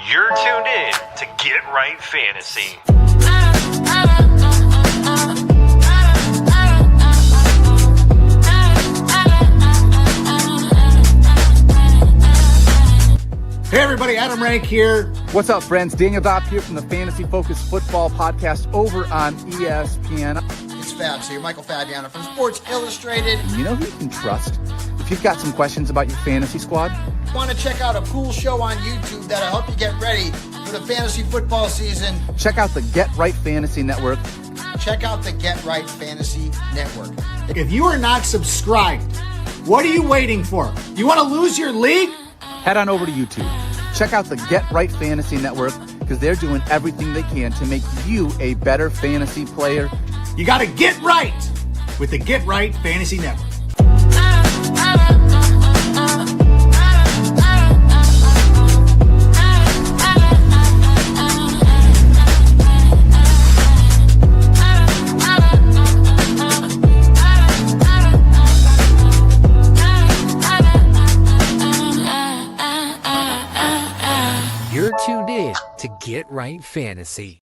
You're tuned in to Get Right Fantasy. Hey everybody, Adam Rank here. What's up, friends? Daniel Dopp here from the Fantasy Focused Football Podcast over on ESPN. It's Fabs here, Michael Fabiano from Sports Illustrated. You know who you can trust if you've got some questions about your fantasy squad? Want to check out a cool show on YouTube that'll help you get ready for the fantasy football season? Check out the Get Right Fantasy Network. Check out the Get Right Fantasy Network. If you are not subscribed, what are you waiting for? You want to lose your league? Head on over to YouTube. Check out the Get Right Fantasy Network because they're doing everything they can to make you a better fantasy player. You got to get right with the Get Right Fantasy Network. You're tuned in to Get Right Fantasy.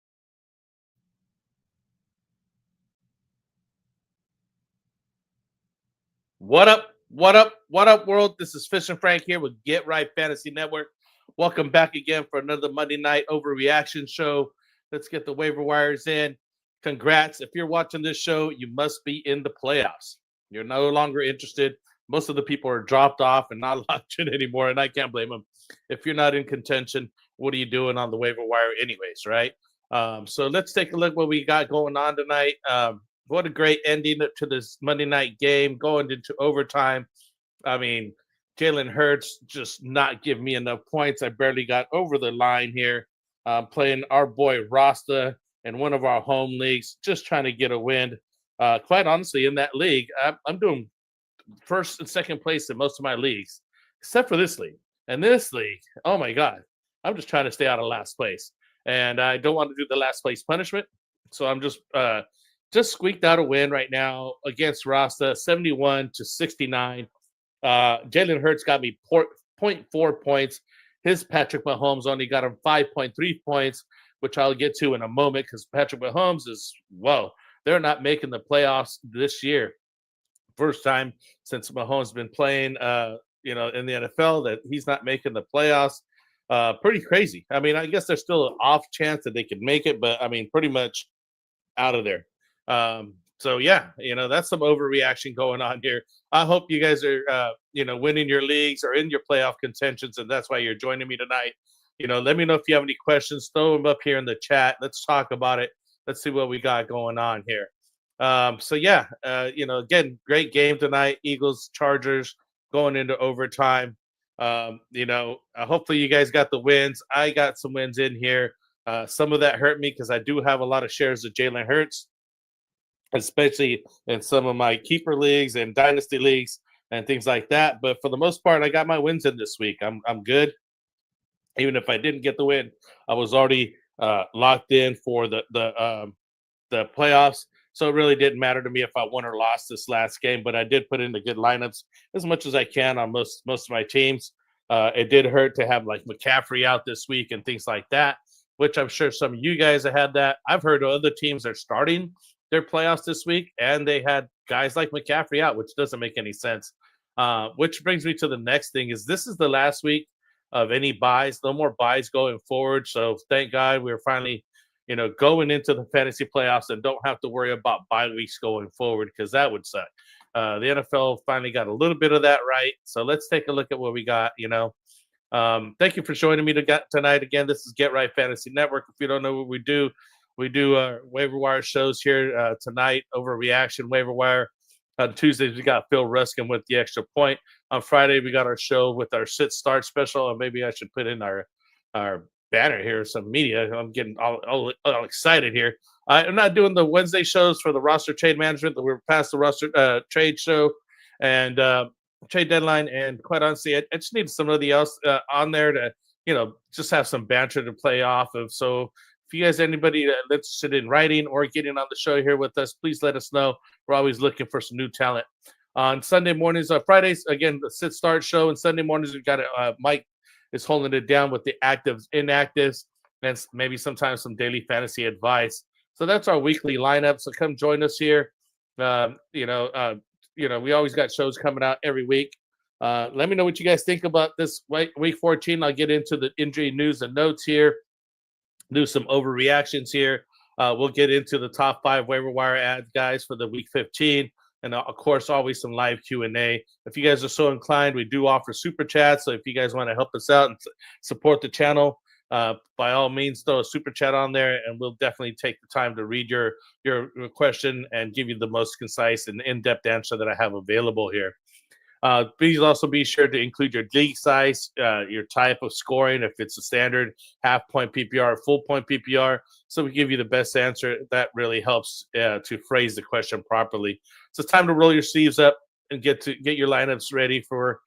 What up? What up? What up, world? This is FishnFrank here with Get Right Fantasy Network. Welcome back again for another Monday night overreaction show. Let's get the waiver wires in. Congrats. If you're watching this show, you must be in the playoffs. You're no longer interested. Most of the people are dropped off and not watching anymore, and I can't blame them. If you're not in contention, what are you doing on the waiver wire anyways, right? So let's take a look what we got going on tonight. What a great ending to this Monday night game, going into overtime. I mean, Jalen Hurts just not giving me enough points. I barely got over the line here. Playing our boy Rasta in one of our home leagues, just trying to get a win. Quite honestly, in that league, I'm doing first and second place in most of my leagues, except for this league. And this league, oh my God, I'm just trying to stay out of last place. And I don't want to do the last place punishment. So I'm just squeaked out a win right now against Rasta, 71-69. Jalen Hurts got me 0.4 points. His Patrick Mahomes only got him 5.3 points, which I'll get to in a moment because Patrick Mahomes is, they're not making the playoffs this year. First time since Mahomes been playing, in the NFL that he's not making the playoffs. Pretty crazy. I mean, I guess there's still an off chance that they could make it, but I mean, pretty much out of there. So yeah, that's some overreaction going on here. I hope you guys are, winning your leagues or in your playoff contentions, and that's why you're joining me tonight. Let me know if you have any questions. Throw them up here in the chat. Let's talk about it. Let's see what we got going on here. Again, great game tonight. Eagles, Chargers going into overtime. Hopefully you guys got the wins. I got some wins in here. Some of that hurt me because I do have a lot of shares of Jalen Hurts, especially in some of my keeper leagues and dynasty leagues and things like that. But for the most part, I got my wins in this week. I'm good. Even if I didn't get the win, I was already locked in for the playoffs. So it really didn't matter to me if I won or lost this last game, but I did put in the good lineups as much as I can on most of my teams. It did hurt to have like McCaffrey out this week and things like that, which I'm sure some of you guys have had that. I've heard other teams are starting their playoffs this week, and they had guys like McCaffrey out, which doesn't make any sense. Which brings me to the next thing is this is the last week of any buys. No more buys going forward. So thank God we're finally going into the fantasy playoffs and don't have to worry about bye weeks going forward because that would suck. The NFL finally got a little bit of that right. So let's take a look at what we got, Thank you for joining me tonight. Again, this is Get Right Fantasy Network. If you don't know what we do waiver wire shows here tonight, Overreaction-Waiver Wire. On Tuesdays, we got Phil Ruskin with the extra point. On Friday, we got our show with our sit-start special. And maybe I should put in our banner here, some media. I'm getting all excited here. I'm not doing the Wednesday shows for the roster trade management. We're past the roster trade show and trade deadline. And quite honestly, I just need somebody else on there to, just have some banter to play off of. So if you guys, anybody that's interested in writing or getting on the show here with us, please let us know. We're always looking for some new talent. On Sunday mornings, Fridays, again, the sit start show. And Sunday mornings, we've got Mike is holding it down with the actives, inactives, and maybe sometimes some daily fantasy advice. So that's our weekly lineup. So come join us here. We always got shows coming out every week. Let me know what you guys think about this week 14. I'll get into the injury news and notes here, do some overreactions here. We'll get into the top 5 waiver wire ads, guys, for the week 15. And of course, always some live Q&A. If you guys are so inclined, we do offer super chats. So if you guys want to help us out and support the channel, by all means, throw a super chat on there, and we'll definitely take the time to read your question and give you the most concise and in-depth answer that I have available here. Please also be sure to include your league size, your type of scoring, if it's a standard half-point PPR or full-point PPR, so we give you the best answer. That really helps to phrase the question properly. So it's time to roll your sleeves up and get your lineups ready for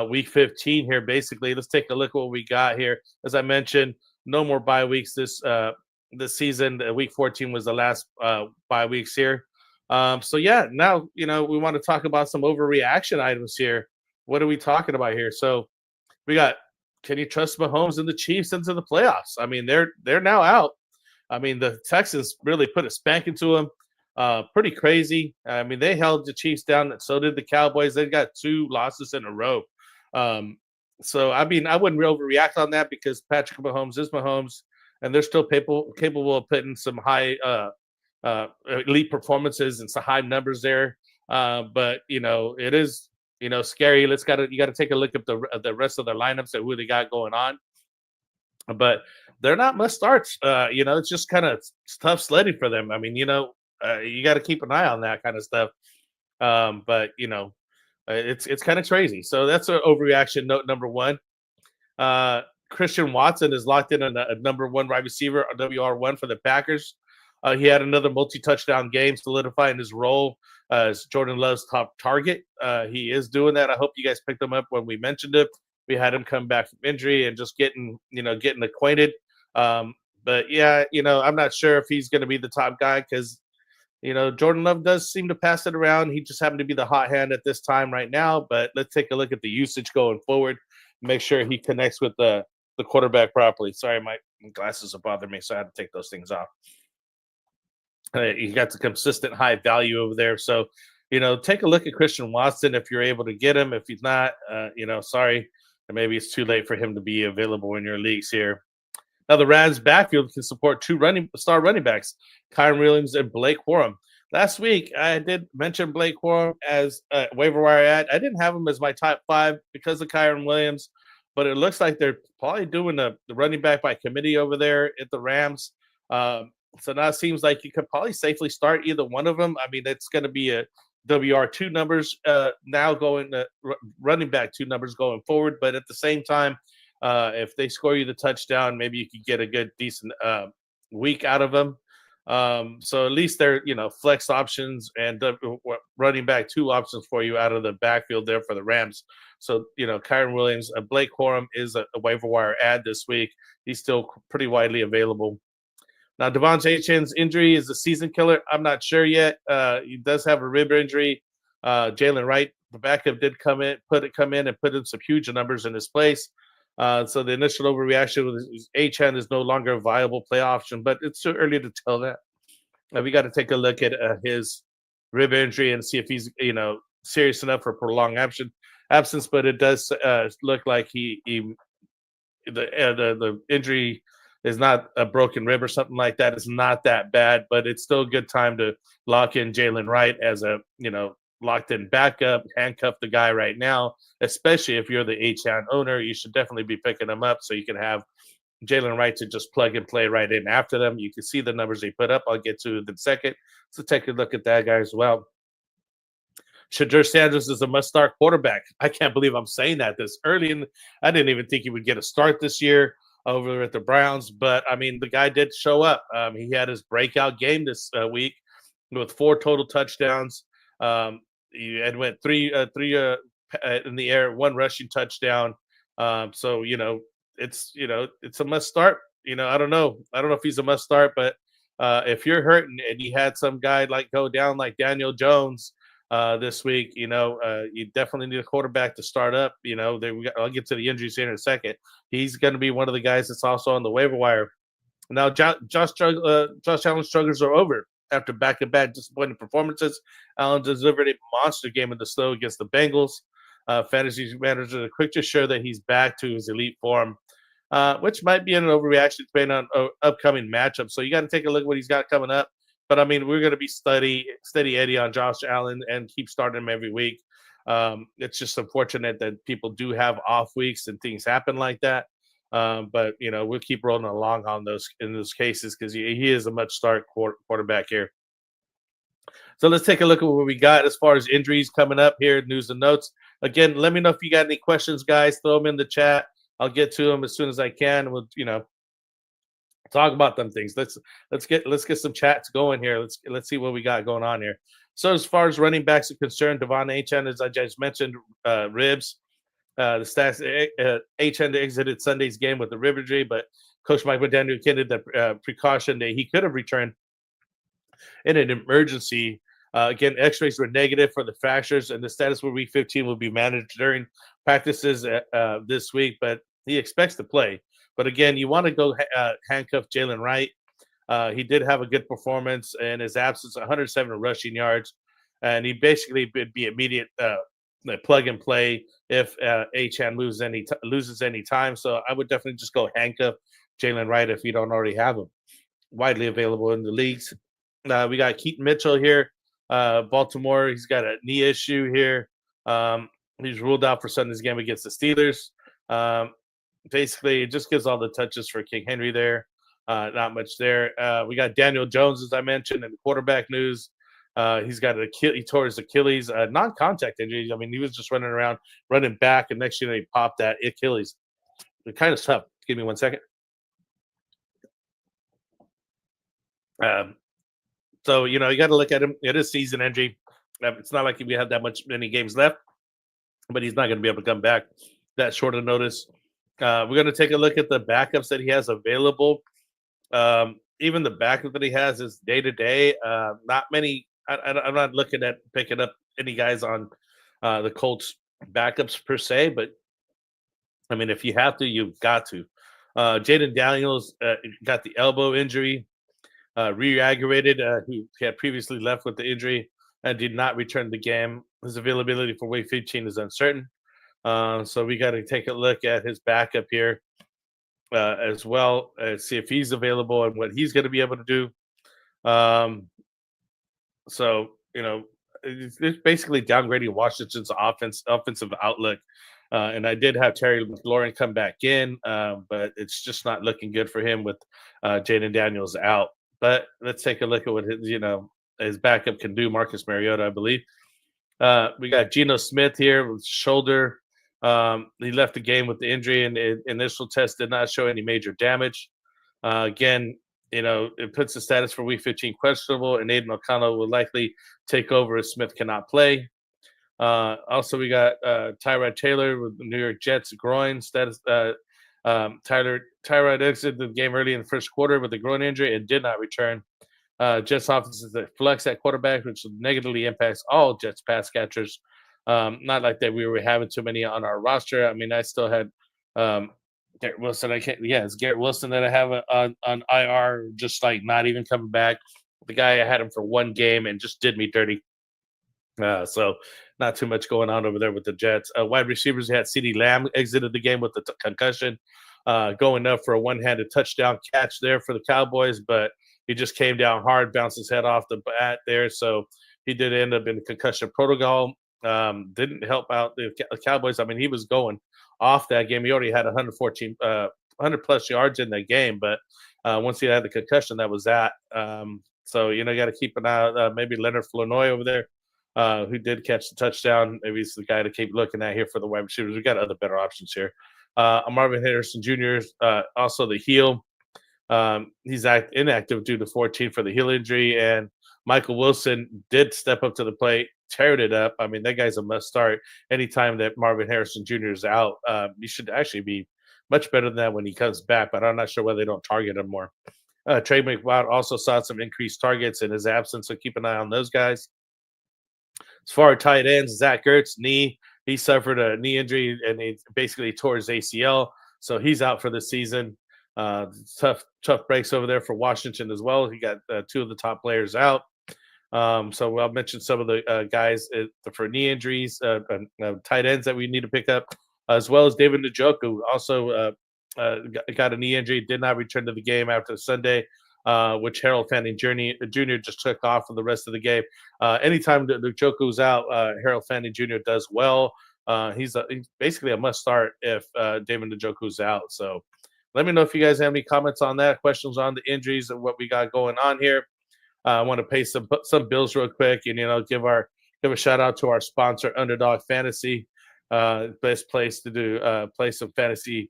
week 15 here. Basically, let's take a look at what we got here. As I mentioned, no more bye weeks this season. Week 14 was the last bye weeks here. So yeah, now, we want to talk about some overreaction items here. What are we talking about here? So we got, can you trust Mahomes and the Chiefs into the playoffs? I mean, they're now out. I mean, the Texans really put a spanking to them. Pretty crazy. I mean, they held the Chiefs down. So did the Cowboys. They got 2 losses in a row. So, I mean, I wouldn't overreact on that because Patrick Mahomes is Mahomes, and they're still capable of putting some high elite performances and some high numbers there. But it is scary. You got to take a look at the rest of their lineups and who they got going on. But they're not must starts. It's just kind of tough sledding for them. I mean, you got to keep an eye on that kind of stuff. But it's kind of crazy. So that's an overreaction note number 1. Christian Watson is locked in a number 1 wide receiver, a WR1 for the Packers. He had another multi-touchdown game, solidifying his role as Jordan Love's top target. He is doing that. I hope you guys picked him up when we mentioned it. We had him come back from injury and just getting acquainted. But yeah, I'm not sure if he's going to be the top guy because, Jordan Love does seem to pass it around. He just happened to be the hot hand at this time right now. But let's take a look at the usage going forward. Make sure he connects with the quarterback properly. Sorry, my glasses are bothering me, so I had to take those things off. You got the consistent high value over there. So, take a look at Christian Watson if you're able to get him. If he's not, sorry, maybe it's too late for him to be available in your leagues here. Now, the Rams backfield can support 2 star running backs, Kyren Williams and Blake Corum. Last week, I did mention Blake Corum as a waiver wire ad. I didn't have him as my top 5 because of Kyren Williams, but it looks like they're probably doing the running back by committee over there at the Rams. So now it seems like you could probably safely start either one of them. I mean, it's going to be a WR2 numbers now going running back 2 numbers going forward. But at the same time, if they score you the touchdown, maybe you could get a good, decent week out of them. So at least they're, flex options and running back 2 options for you out of the backfield there for the Rams. So, Kyren Williams, Blake Corum is a waiver wire ad this week. He's still pretty widely available. Now, Devontae Chain's injury is a season killer. I'm not sure yet. He does have a rib injury. Jalen Wright, the backup, did come in and put in some huge numbers in his place. So the initial overreaction was Achane is no longer a viable play option, but it's too early to tell that. We got to take a look at his rib injury and see if he's serious enough for prolonged absence. But it does look like the injury is not a broken rib or something like that. It's not that bad, but it's still a good time to lock in Jalen Wright as a, locked in backup, handcuff the guy right now, especially if you're the Achane owner. You should definitely be picking him up so you can have Jalen Wright to just plug and play right in after them. You can see the numbers they put up. I'll get to it in a second. So take a look at that guy as well. Shadur Sanders is a must-start quarterback. I can't believe I'm saying that this early. I didn't even think he would get a start this year over at the Browns, but I mean, the guy did show up. He had his breakout game this week with 4 total touchdowns. He had went 3 in the air, 1 rushing touchdown. So it's a must start. I don't know if he's a must start, but if you're hurting and you had some guy go down like Daniel Jones, this week. You definitely need a quarterback to start up. I'll get to the injuries here in a second. He's going to be one of the guys that's also on the waiver wire. Now, Josh Allen's struggles are over after back-to-back disappointing performances. Allen delivered a monster game in the snow against the Bengals. Fantasy managers are quick to show that he's back to his elite form, which might be an overreaction depending on upcoming matchups. So you got to take a look at what he's got coming up. But, I mean, we're going to be steady Eddie on Josh Allen and keep starting him every week. It's just unfortunate that people do have off weeks and things happen like that. But, we'll keep rolling along in those cases because he is a much start quarterback here. So let's take a look at what we got as far as injuries coming up here, news and notes. Again, let me know if you got any questions, guys. Throw them in the chat. I'll get to them as soon as I can. We'll, talk about them things. Let's get some chats going here. Let's see what we got going on here. So as far as running backs are concerned, Devon Achane, as I just mentioned, ribs. The stats, Achane exited Sunday's game with a rib injury, but Coach Mike McDaniel indicated the precaution that he could have returned in an emergency. Again, x-rays were negative for the fractures, and the status for week 15 will be managed during practices this week, but he expects to play. But again, you want to go handcuff Jalen Wright. He did have a good performance in his absence, 107 rushing yards, and he basically would be immediate plug and play if Achane loses any time. So I would definitely just go handcuff Jalen Wright if you don't already have him. Widely available in the leagues. We got Keaton Mitchell here. Baltimore, he's got a knee issue here. He's ruled out for Sunday's game against the Steelers. Basically, it just gives all the touches for King Henry there. Not much there. We got Daniel Jones, as I mentioned, in the quarterback news. He tore his Achilles, non-contact injury. I mean, he was just running back, and next year he popped that Achilles. It kind of tough. Give me 1 second. So, you got to look at him. It is season injury. It's not like we have many games left, but he's not going to be able to come back that short of notice. We're going to take a look at the backups that he has available. Even the backup that he has is day-to-day. Not many. I'm not looking at picking up any guys on the Colts backups per se, but, I mean, if you have to, you've got to. Jaden Daniels got the elbow injury. Re-aggravated. He had previously left with the injury and did not return the game. His availability for week 15 is uncertain. So we got to take a look at his backup here as well, see if he's available and what he's going to be able to do. So, it's basically downgrading Washington's offensive outlook. And I did have Terry McLaurin come back in, but it's just not looking good for him with Jaden Daniels out. But let's take a look at what his backup can do. Marcus Mariota, I believe. We got Geno Smith here with shoulder. He left the game with the injury, and the initial test did not show any major damage. Again, it puts the status for week 15 questionable, and Aiden O'Connell will likely take over if Smith cannot play. Also, we got Tyrod Taylor with the New York Jets groin status. Tyrod exited the game early in the first quarter with a groin injury and did not return. Jets offense is the flex at quarterback, which negatively impacts all Jets pass catchers. Not like that we were having too many on our roster. I mean, I still had Garrett Wilson. It's Garrett Wilson that I have on IR, just like not even coming back. The guy, I had him for one game and just did me dirty. So not too much going on over there with the Jets. Wide receivers, had CeeDee Lamb exited the game with a concussion, going up for a one-handed touchdown catch there for the Cowboys, but he just came down hard, bounced his head off the bat there. So he did end up in the concussion protocol. Didn't help out the Cowboys. I mean, he was going off that game. He already had 100-plus yards in that game, but once he had the concussion, that was that. So, you got to keep an eye out. Maybe Leonard Flournoy over there, who did catch the touchdown. Maybe he's the guy to keep looking at here for the wide receivers. We got other better options here. Marvin Harrison Jr. Also the heel. He's inactive due to 14 for the heel injury, and Michael Wilson did step up to the plate, teared it up. I mean, that guy's a must start. Anytime that Marvin Harrison Jr. is out, he should actually be much better than that when he comes back, but I'm not sure why they don't target him more. Trey McBride also saw some increased targets in his absence, so keep an eye on those guys. As far as tight ends, Zach Ertz, knee. He suffered a knee injury and he basically tore his ACL. So he's out for the season. Tough breaks over there for Washington as well. He got two of the top players out. So I'll mention some of the guys for knee injuries, tight ends that we need to pick up, as well as David Njoku. Also got a knee injury, did not return to the game after Sunday, which Harold Fanning Jr. just took off for the rest of the game. Anytime Njoku's out, Harold Fanning Jr. does well. He's basically a must start if David Njoku's out. So let me know if you guys have any comments on that, questions on the injuries and what we got going on here. I want to pay some bills real quick, and give a shout out to our sponsor, Underdog Fantasy, best place to do play some fantasy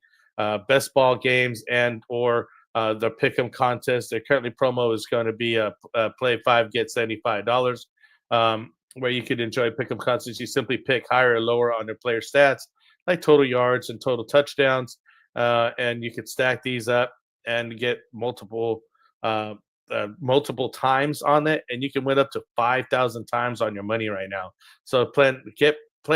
best ball games and or the pick'em contest. Their currently promo is going to be a play 5 get $75, where you could enjoy pick'em contests. You simply pick higher or lower on their player stats, like total yards and total touchdowns, and you could stack these up and get multiple times on it, and you can win up to 5,000 times on your money right now. So play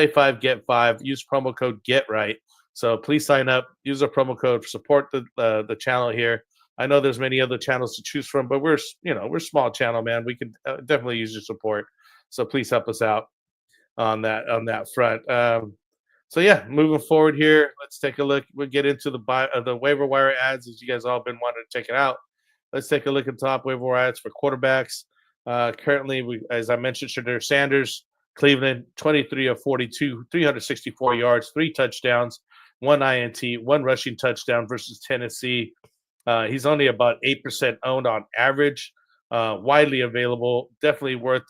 5 get 5. Use promo code GETRIGHT. So please sign up. Use our promo code. Support the channel here. I know there's many other channels to choose from, but we're a small channel, man. We can definitely use your support. So please help us out on that front. So yeah, moving forward here, let's take a look. We'll get into the waiver wire ads, as you guys all been wanting to check it out. Let's take a look at the top waiver wire ads for quarterbacks. Currently, as I mentioned, Shedeur Sanders, Cleveland, 23 of 42, 364 yards, 3 touchdowns, 1 INT, 1 rushing touchdown versus Tennessee. He's only about 8% owned on average. Widely available, definitely worth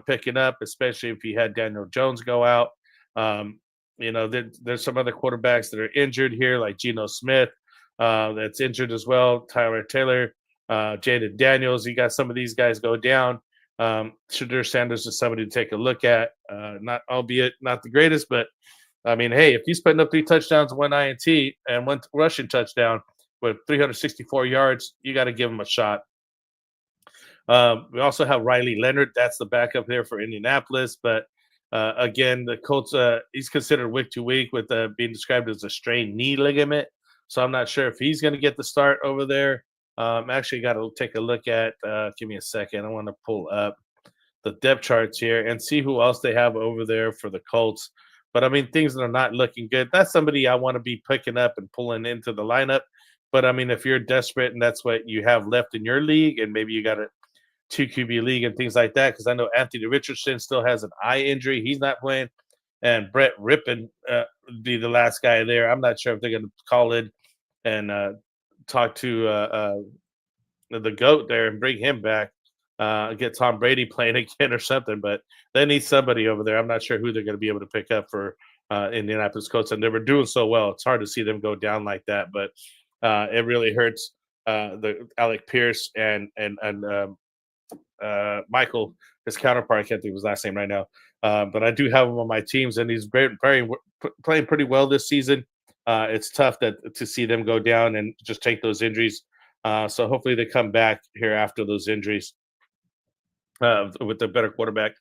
picking up, especially if you had Daniel Jones go out. There's some other quarterbacks that are injured here, like Geno Smith, that's injured as well. Tyler Taylor, Jaden Daniels. You got some of these guys go down. Shedeur Sanders is somebody to take a look at. Not the greatest, but I mean, hey, if he's putting up 3 touchdowns, 1 INT, and 1 rushing touchdown with 364 yards, you got to give him a shot. We also have Riley Leonard. That's the backup there for Indianapolis. But again, the Colts, he's considered week to week with being described as a strained knee ligament. So I'm not sure if he's going to get the start over there. Actually got to take a look at, give me a second. I want to pull up the depth charts here and see who else they have over there for the Colts. But I mean, things that are not looking good. That's somebody I want to be picking up and pulling into the lineup. But I mean, if you're desperate and that's what you have left in your league, and maybe you got a 2 QB league and things like that, because I know Anthony Richardson still has an eye injury. He's not playing. And Brett Rippon be the last guy there. I'm not sure if they're going to call in and talk to the GOAT there and bring him back, get Tom Brady playing again or something. But they need somebody over there. I'm not sure who they're going to be able to pick up for Indianapolis Colts. And they were doing so well. It's hard to see them go down like that. But it really hurts the Alec Pierce and Michael, his counterpart. I can't think of his last name right now. But I do have him on my teams, and he's playing pretty well this season. It's tough to see them go down and just take those injuries. So hopefully they come back here after those injuries with a better quarterback.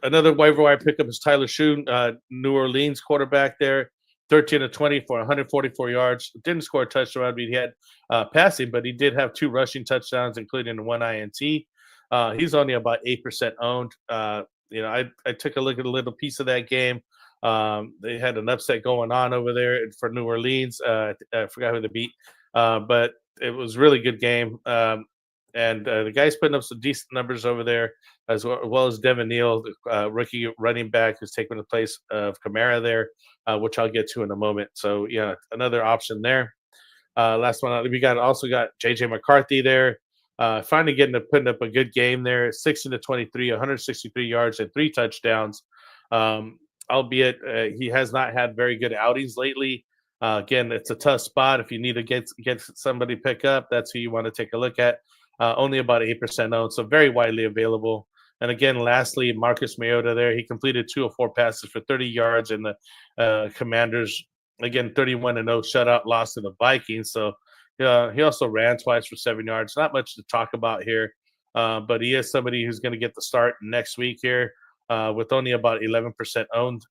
Another waiver wire pickup is Tyler Shoon, New Orleans quarterback there, 13 of 20 for 144 yards. Didn't score a touchdown. I mean, he had passing, but he did have 2 rushing touchdowns, including 1 INT. He's only about 8% owned. I took a look at a little piece of that game. They had an upset going on over there for New Orleans. I forgot who they beat, but it was a really good game. And the guy's putting up some decent numbers over there, as well as Devin Neal, the rookie running back who's taking the place of Kamara there, which I'll get to in a moment. So, yeah, another option there. Last one, we also got J.J. McCarthy there. Finally putting up a good game there, 16 to 23, 163 yards and 3 touchdowns. Albeit he has not had very good outings lately. Again, it's a tough spot. If you need to get somebody pick up, that's who you want to take a look at. Only about 8% owned, so very widely available. And again, lastly, Marcus Mariota there. He completed 2 of 4 passes for 30 yards, and the Commanders, again, 31-0 shutout loss to the Vikings. So he also ran twice for 7 yards. Not much to talk about here, but he is somebody who's going to get the start next week here. with only about 11% owned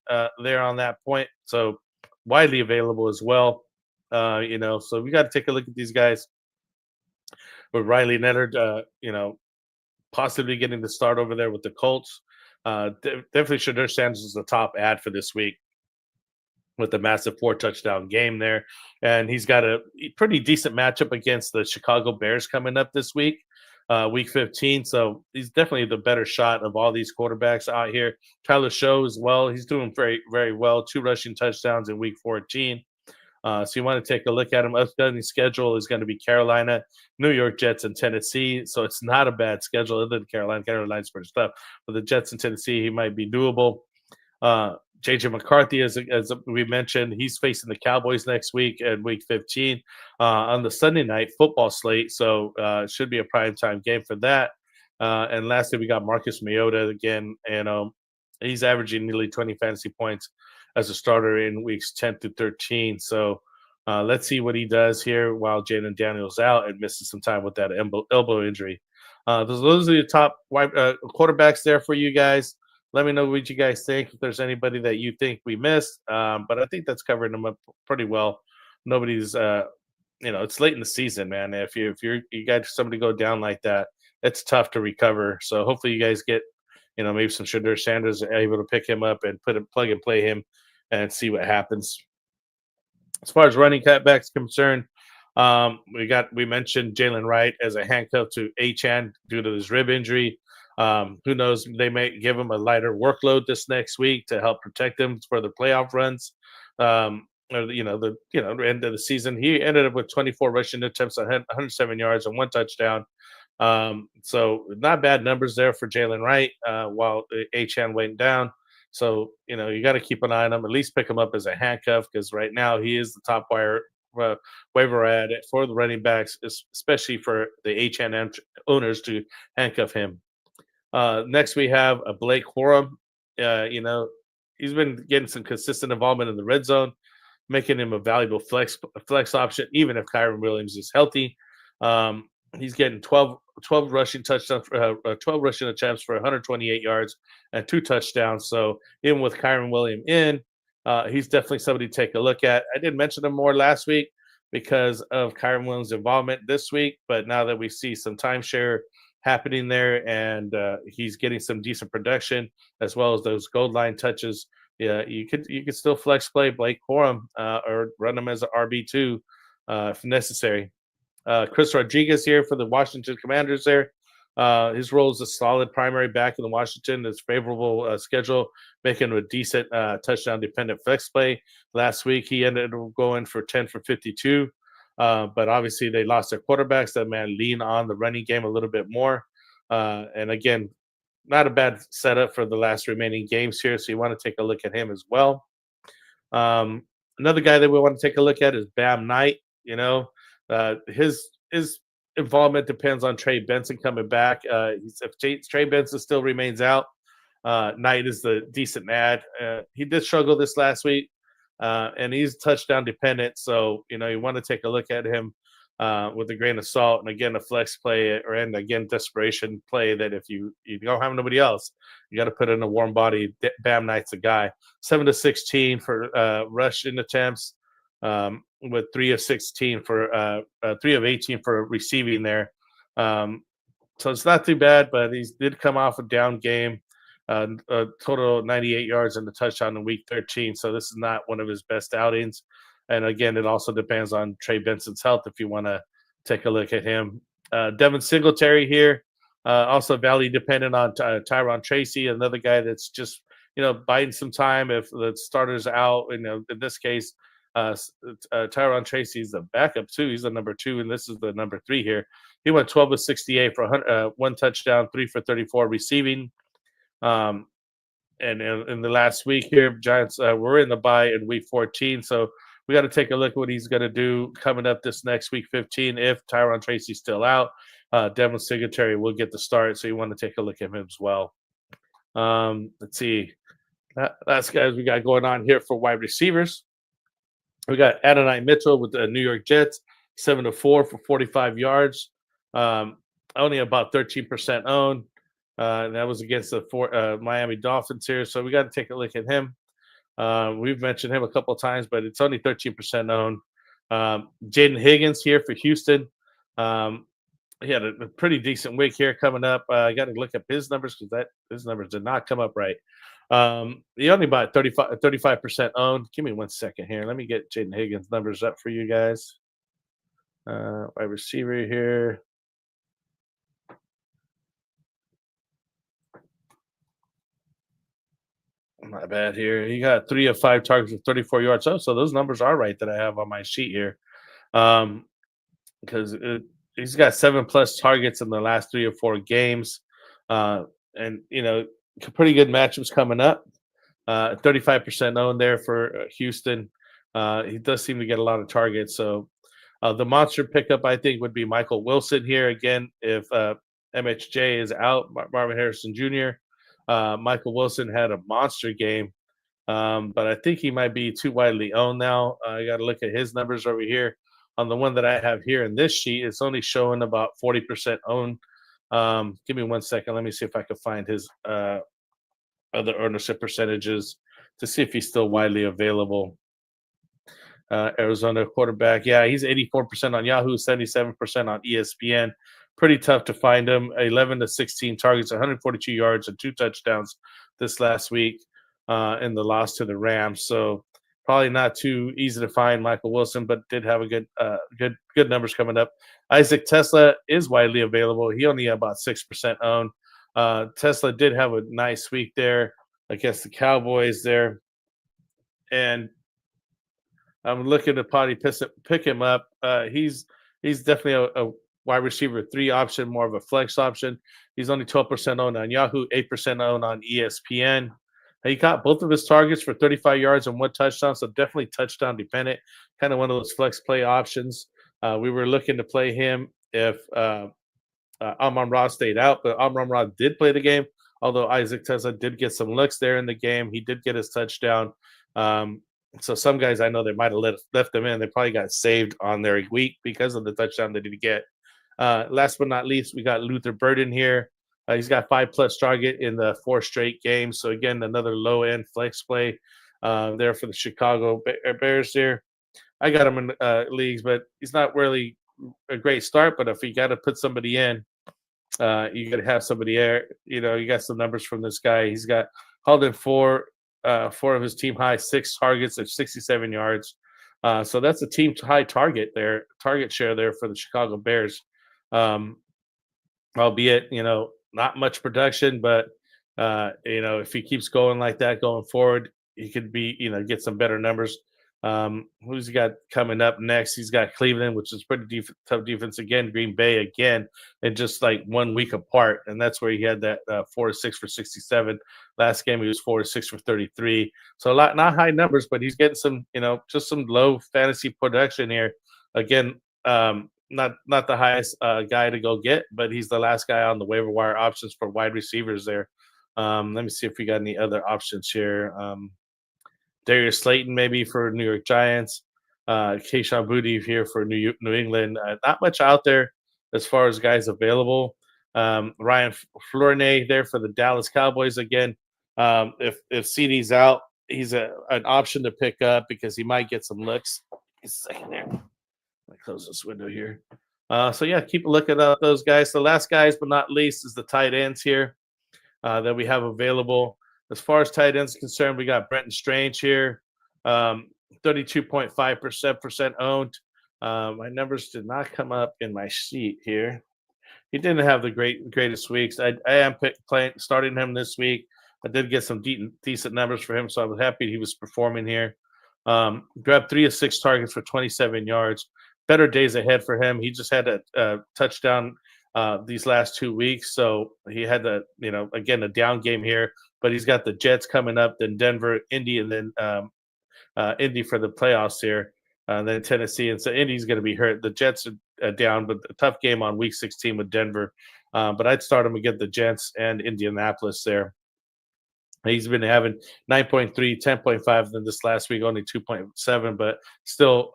there on that point. So widely available as well. So we got to take a look at these guys with Riley Leonard, possibly getting the start over there with the Colts. Definitely Shedeur Sanders is the top ad for this week with the massive 4-touchdown game there. And he's got a pretty decent matchup against the Chicago Bears coming up this week, week 15. So he's definitely the better shot of all these quarterbacks out here. Tyler Show as well. He's doing very, very well. 2 rushing touchdowns in week 14. So you want to take a look at him. Upcoming schedule is going to be Carolina, New York Jets, and Tennessee. So it's not a bad schedule other than Carolina. Carolina's pretty tough. But the Jets and Tennessee, he might be doable. JJ McCarthy, as we mentioned, he's facing the Cowboys next week in week 15 on the Sunday night football slate. So it should be a primetime game for that. And lastly, we got Marcus Mariota again. And he's averaging nearly 20 fantasy points as a starter in weeks 10 through 13. So let's see what he does here while Jaden Daniels out and misses some time with that elbow injury. Those are the top quarterbacks there for you guys. Let me know what you guys think. If there's anybody that you think we missed, but I think that's covering them up pretty well. Nobody's, it's late in the season, man. If you got somebody go down like that, it's tough to recover. So hopefully you guys get, maybe some Shedeur Sanders able to pick him up and plug and play him and see what happens. As far as running backs concerned, we mentioned Jalen Wright as a handcuff to Achane due to his rib injury. Who knows? They may give him a lighter workload this next week to help protect him for the playoff runs. Or the end of the season, he ended up with 24 rushing attempts, 107 yards, and 1 touchdown. So not bad numbers there for Jalen Wright while Achane went down. So you got to keep an eye on him. At least pick him up as a handcuff because right now he is the top waiver ad for the running backs, especially for the Achane owners to handcuff him. Next, we have a Blake Corum. He's been getting some consistent involvement in the red zone, making him a valuable flex option, even if Kyren Williams is healthy. He's getting 12 rushing touchdowns, 12 rushing attempts for 128 yards and 2 touchdowns. So even with Kyren Williams in, he's definitely somebody to take a look at. I did mention him more last week because of Kyren Williams' involvement this week, but now that we see some timeshare happening there and he's getting some decent production as well as those gold line touches, you could still flex play Blake Corum or run him as an RB2 if necessary. Chris Rodriguez here for the Washington Commanders there. His role is a solid primary back in the Washington. It's favorable schedule, making him a decent touchdown-dependent flex play. Last week, he ended up going for 10 for 52. But obviously, they lost their quarterbacks. That man lean on the running game a little bit more. And again, not a bad setup for the last remaining games here. So you want to take a look at him as well. Another guy that we want to take a look at is Bam Knight. His involvement depends on Trey Benson coming back. If Trey Benson still remains out, Knight is the decent ad. He did struggle this last week, and he's touchdown dependent. So you want to take a look at him with a grain of salt. And again, a flex play and again desperation play that if you don't have nobody else, you got to put in a warm body. Bam Knight's a guy. 7 to 16 for rushing attempts. With 3 of 16 for 3 of 18 for receiving there. So it's not too bad, but he did come off a down game, a total of 98 yards and a touchdown in week 13. So this is not one of his best outings. And again, it also depends on Trey Benson's health if you want to take a look at him. Devin Singletary here, also value dependent on Tyron Tracy, another guy that's just, biding some time if the starter's out. In this case, Tyron Tracy is the backup too. He's the number 2, and this is the number 3 here. He went 12 of 68 for 1 touchdown, 3 for 34 receiving. And in the last week here, Giants were in the bye in week 14, so we got to take a look at what he's going to do coming up this next week 15. If Tyron Tracy's still out, Devin Singletary will get the start, so you want to take a look at him as well. Let's see. Last guys we got going on here for wide receivers. We got Adonai Mitchell with the New York Jets, 7 to 4 for 45 yards. Only about 13% owned. And that was against the Miami Dolphins here. So we got to take a look at him. We've mentioned him a couple of times, but it's only 13% owned. Jaden Higgins here for Houston. He had a pretty decent week here coming up. I got to look up his numbers because his numbers did not come up right. He only bought 35% owned. Give me 1 second here. Let me get Jaden Higgins' numbers up for you guys. Wide receiver here. My bad here. He got 3 of 5 targets with 34 yards. Oh, so those numbers are right that I have on my sheet here. Because he's got 7+ targets in the last 3 or 4 games. And, pretty good matchups coming up. 35% owned there for Houston. He does seem to get a lot of targets. So the monster pickup, I think, would be Michael Wilson here. Again, if MHJ is out, Marvin Harrison Jr., Michael Wilson had a monster game. But I think he might be too widely owned now. I got to look at his numbers over here. On the one that I have here in this sheet, it's only showing about 40% owned. Give me 1 second. Let me see if I can find his other ownership percentages to see if he's still widely available. Arizona quarterback. Yeah, he's 84% on Yahoo, 77% on ESPN. Pretty tough to find him. 11 to 16 targets, 142 yards, and 2 touchdowns this last week in the loss to the Rams. So probably not too easy to find Michael Wilson, but did have a good numbers coming up. Isaac Tesla is widely available. He only had about 6% owned. Tesla did have a nice week there against the Cowboys there. And I'm looking to probably pick him up. He's definitely a wide receiver 3 option, more of a flex option. He's only 12% owned on Yahoo, 8% owned on ESPN. He got both of his targets for 35 yards and 1 touchdown, so definitely touchdown dependent. Kind of one of those flex play options. We were looking to play him if Amon-Ra stayed out, but Amon-Ra did play the game, although Isaac Tesla did get some looks there in the game. He did get his touchdown. So some guys I know they might have left them in. They probably got saved on their week because of the touchdown they did get. Last but not least, we got Luther Burden here. He's got 5+ target in the 4 straight games. So again, another low-end flex play there for the Chicago Bears there. I got him in leagues, but he's not really a great start. But if you got to put somebody in, you got to have somebody there. You got some numbers from this guy. He's got hauled in 4 of his team high 6 targets of 67 yards. So that's a team high target share there for the Chicago Bears. Albeit, not much production, but if he keeps going like that going forward, he could be, get some better numbers. Who's he got coming up next? He's got Cleveland, which is pretty tough defense again. Green Bay again, and just like 1 week apart, and that's where he had that 4 to 6 for 67. Last game he was 4 to 6 for 33. So not high numbers, but he's getting some, just some low fantasy production here. Again, not the highest guy to go get, but he's the last guy on the waiver wire options for wide receivers there. Let me see if we got any other options here. Darius Slayton maybe for New York Giants. Kayshon Boutte here for New England. Not much out there as far as guys available. Ryan Fleury there for the Dallas Cowboys again. If CD's out, he's an option to pick up because he might get some looks. Just a second there. Let me close this window here. So yeah, keep a look at those guys. The last guys, but not least, is the tight ends here that we have available. As far as tight ends concerned, we got Brenton Strange here, 32.5% owned. My numbers did not come up in my sheet here. He didn't have the greatest weeks. I am starting him this week. I did get some decent numbers for him, so I was happy he was performing here. Grabbed 3 of 6 targets for 27 yards. Better days ahead for him. He just had a touchdown these last 2 weeks, so he had again a down game here. But he's got the Jets coming up, then Denver, Indy, and then Indy for the playoffs here. Then Tennessee, and so Indy's going to be hurt. The Jets are down, but a tough game on Week 16 with Denver. But I'd start him against the Jets and Indianapolis there. He's been having 9.3, 10.5, then this last week only 2.7, but still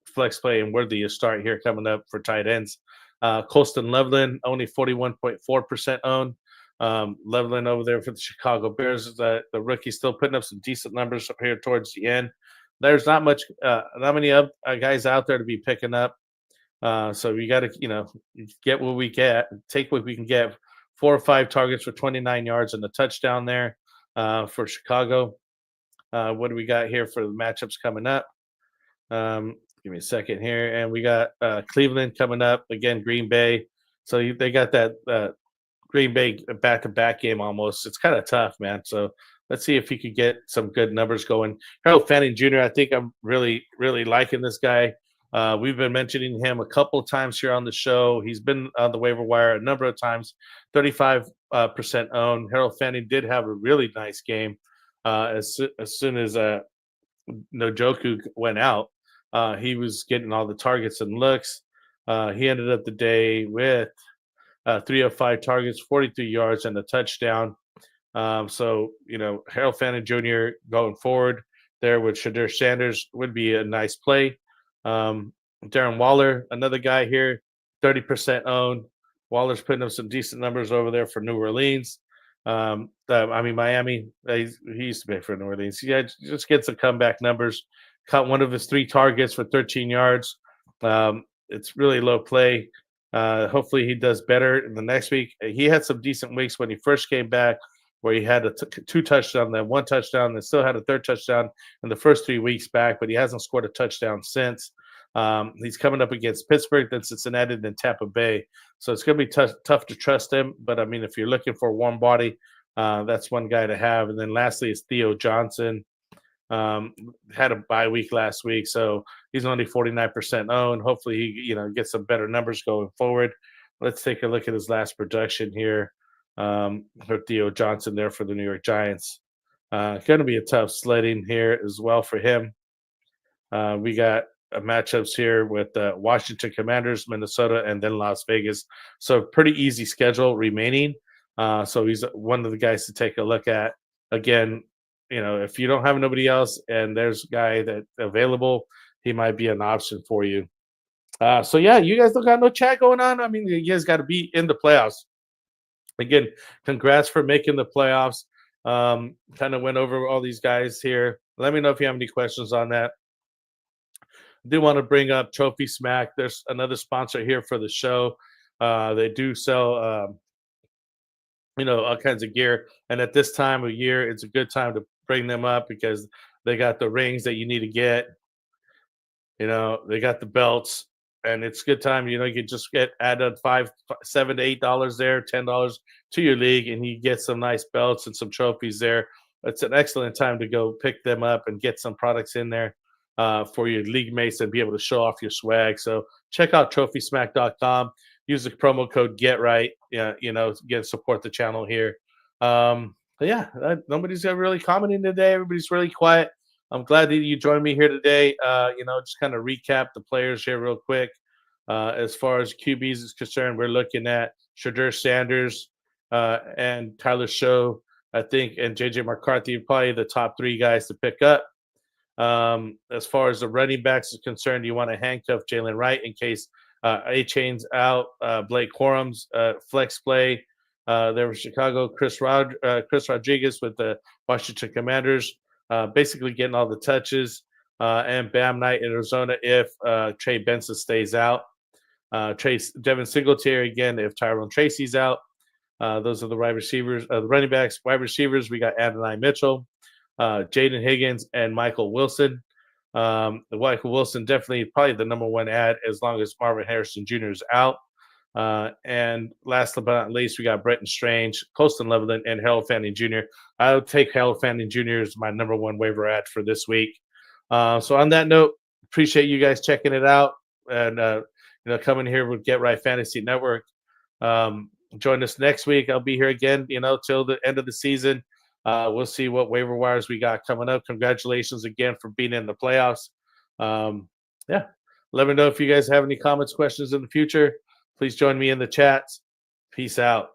flex play and worthy to start here coming up for tight ends. Colston Loveland, only 41.4% owned. leveling over there for the Chicago Bears. The rookie still putting up some decent numbers up here towards the end. There's not many guys out there to be picking up. So we got to, get what we get, take what we can get. 4 or 5 targets for 29 yards and a touchdown there for Chicago. What do we got here for the matchups coming up? Give me a second here. And we got Cleveland coming up. Again, Green Bay. So they got that Green Bay back-to-back game almost. It's kind of tough, man. So let's see if he could get some good numbers going. Harold Fanning Jr., I think I'm really, really liking this guy. We've been mentioning him a couple of times here on the show. He's been on the waiver wire a number of times, 35% owned. Harold Fanning did have a really nice game as soon as Njoku went out. He was getting all the targets and looks. He ended up the day with 3 of 5 targets, 43 yards, and a touchdown. So, Harold Fanning Jr. going forward there with Shedeur Sanders would be a nice play. Darren Waller, another guy here, 30% owned. Waller's putting up some decent numbers over there for New Orleans. Miami. He used to be for New Orleans. Yeah, just get some comeback numbers. Caught one of his 3 targets for 13 yards. It's really low play. Hopefully he does better in the next week. He had some decent weeks when he first came back, where he had 2 touchdowns, then 1 touchdown, then still had a 3rd touchdown in the first 3 weeks back, but he hasn't scored a touchdown since. He's coming up against Pittsburgh, then Cincinnati, then Tampa Bay. So it's going to be tough to trust him. But, if you're looking for a warm body, that's one guy to have. And then lastly is Theo Johnson. Had a bye week last week, so he's only 49% owned. Hopefully he, gets some better numbers going forward. Let's take a look at his last production here. For Theo Johnson there for the New York Giants. Going to be a tough sledding here as well for him. We got matchups here with Washington Commanders, Minnesota, and then Las Vegas. So pretty easy schedule remaining. So he's one of the guys to take a look at. Again, if you don't have nobody else and there's a guy that available, he might be an option for you. So yeah, you guys don't got no chat going on. You guys got to be in the playoffs. Again, congrats for making the playoffs. Kind of went over all these guys here. Let me know if you have any questions on that. I do want to bring up Trophy Smack. There's another sponsor here for the show. They do sell, all kinds of gear. And at this time of year, it's a good time to bring them up because they got the rings that you need to get. They got the belts. And it's a good time, you can just add $7 to $8 there, $10 to your league, and you get some nice belts and some trophies there. It's an excellent time to go pick them up and get some products in there for your league mates and be able to show off your swag. So check out TrophySmack.com. Use the promo code GetRight. Support the channel here. Nobody's really commenting today. Everybody's really quiet. I'm glad that you joined me here today. Just kind of recap the players here real quick. As far as QBs is concerned, we're looking at Shedeur Sanders and Tyler Show, I think, and JJ McCarthy, probably the top 3 guys to pick up. As far as the running backs is concerned, you want to handcuff Jalen Wright in case A-Chain's out. Blake Corum's flex play. There was Chicago, Chris Rodriguez with the Washington Commanders. Basically getting all the touches, and Bam Knight in Arizona if Trey Benson stays out. Devin Singletary again if Tyrone Tracy's out. Those are the wide receivers, the running backs. Wide receivers, we got Adonai Mitchell, Jaden Higgins, and Michael Wilson. The Michael Wilson definitely probably the number 1 ad as long as Marvin Harrison Jr. is out. And last but not least, we got Brenton Strange, Colston Leveland, and Harold Fanning Jr. I would take Harold Fanning Jr. as my number 1 waiver ad for this week. So on that note, appreciate you guys checking it out and coming here with Get Right Fantasy Network. Join us next week. I'll be here again, till the end of the season. We'll see what waiver wires we got coming up. Congratulations again for being in the playoffs. Let me know if you guys have any comments, questions in the future. Please join me in the chats. Peace out.